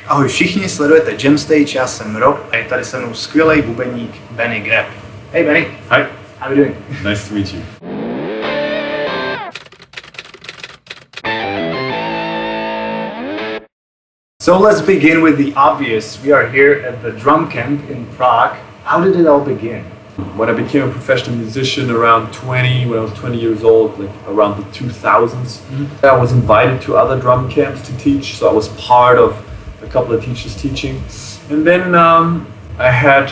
Ahoj všichni, sledujete Jam Stage, já jsem Rob a je tady se mnou skvělý bubeník Greb. Hey Benny. Hi. How are you doing? Nice to meet you. So let's begin with the obvious. We are here at the drum camp in Prague. How did it all begin? When I became a professional musician around 20, when I was 20 years old, like around the 2000s, I was invited to other drum camps to teach. So I was part of a couple of teachers teaching. And then I had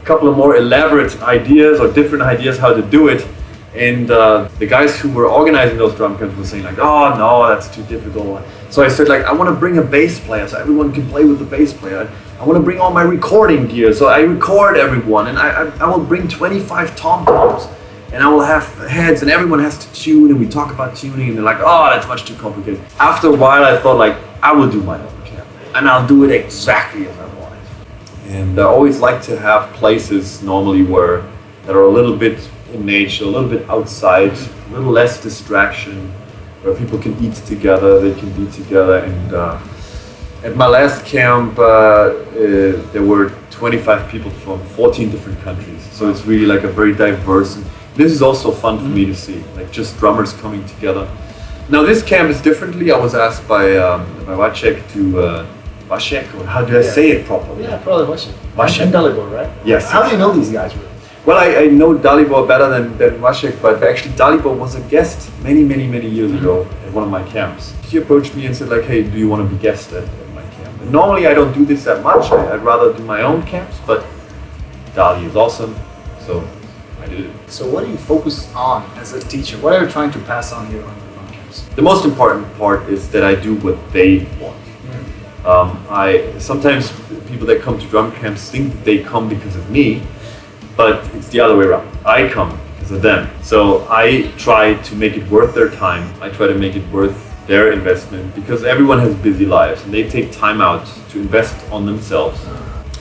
a couple of more elaborate ideas or different ideas how to do it. And the guys who were organizing those drum camps were saying like, oh no, that's too difficult. So I said like, I want to bring a bass player so everyone can play with the bass player. I want to bring all my recording gear so I record everyone, and I will bring 25 tom-toms and I will have heads and everyone has to tune, and we talk about tuning, and they're like, oh, that's much too complicated. After a while I thought like, I will do my own camp and I'll do it exactly as I want it. And I always like to have places normally that are a little bit in nature, a little bit outside, a little less distraction, where people can eat together, they can be together. And at my last camp, there were 25 people from 14 different countries. So it's really like a very diverse. And this is also fun for me to see, like just drummers coming together. Now this camp is differently. I was asked by Wacek to Wacek, or how do I say it properly? Yeah, probably Wacek. Wacek. And Dalibor, right? Yes. How do you know these guys really? Well, I know Dalibor better than Wacek, but actually Dalibor was a guest many years ago at one of my camps. He approached me and said like, hey, do you want to be guest at my camp? And normally I don't do this that much. I'd rather do my own camps, but Dali is awesome, so I did it. So what do you focus on as a teacher? What are you trying to pass on here on the drum camps? The most important part is that I do what they want. Sometimes people that come to drum camps think that they come because of me, but it's the other way around. I come because of them. So I try to make it worth their time. I try to make it worth their investment, because everyone has busy lives and they take time out to invest on themselves.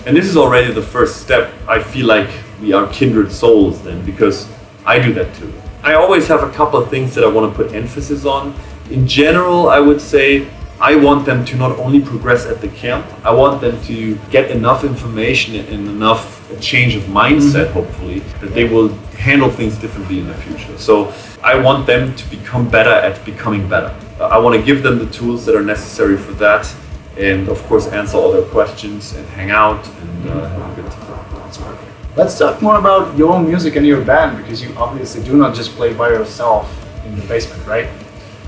And this is already the first step. I feel like we are kindred souls then, because I do that too. I always have a couple of things that I want to put emphasis on. In general, I would say I want them to not only progress at the camp, I want them to get enough information and enough change of mindset, hopefully, that they will handle things differently in the future. So I want them to become better at becoming better. I want to give them the tools that are necessary for that, and of course answer all their questions and hang out and have a good time. That's perfect. Let's talk more about your own music and your band, because you obviously do not just play by yourself in the basement, right?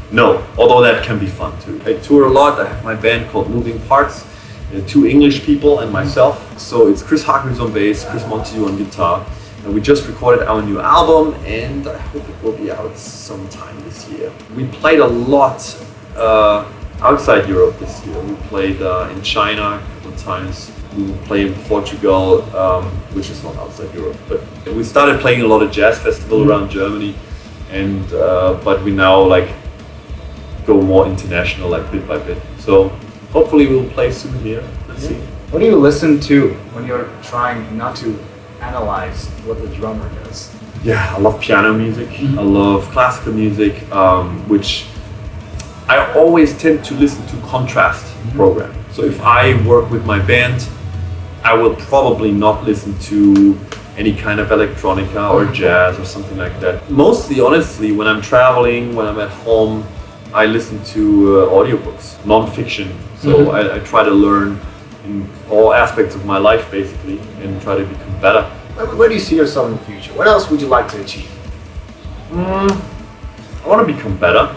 No, although that can be fun too. I tour a lot. I have my band called Moving Parts, 2 English people and myself. So it's Chris Hargreaves on bass, Chris Montague on guitar. And we just recorded our new album, and I hope it will be out sometime this year. We played a lot outside Europe this year. We played in China a couple of times. We will play in Portugal, which is not outside Europe. But we started playing a lot of jazz festivals around Germany, and but we now like go more international, like bit by bit. So hopefully we'll play soon here. Let's see. What do you listen to when you're trying not to analyze what the drummer does? Yeah, I love piano music. I love classical music, which I always tend to listen to contrast program. So if I work with my band, I will probably not listen to any kind of electronica or jazz or something like that. Mostly, honestly, when I'm traveling, when I'm at home, I listen to audiobooks, non-fiction. So I try to learn in all aspects of my life, basically, and try to become better. Where do you see yourself in the future? What else would you like to achieve? I want to become better.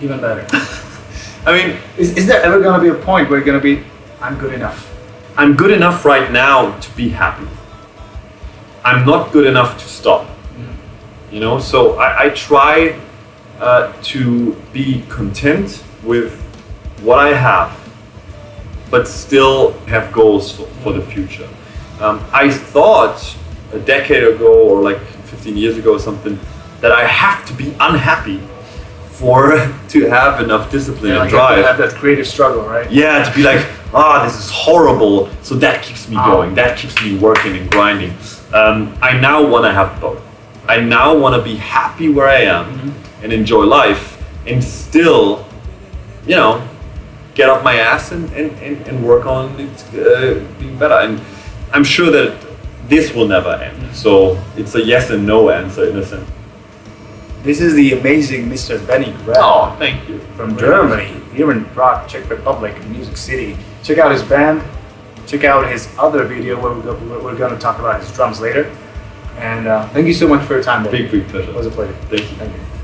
Even better. I mean, is there ever going to be a point where you're going to be, I'm good enough? I'm good enough right now to be happy. I'm not good enough to stop. You know, so I try to be content with what I have, but still have goals for the future. I thought a decade ago, or like 15 years ago or something, that I have to be unhappy to have enough discipline and drive. You have that creative struggle, right? Yeah, to be like, this is horrible, so that keeps me going, that keeps me working and grinding. I now want to have both. I now want to be happy where I am and enjoy life, and still, get off my ass and work on it being better. And I'm sure that this will never end. So it's a yes and no answer in a sense. This is the amazing Mr. Benny Greb. Oh, thank you. From Germany, here in Prague, Czech Republic, Music City. Check out his band. Check out his other video where we're going to talk about his drums later. And thank you so much for your time, Benny. Big pleasure. It was a pleasure. Thank you. Thank you.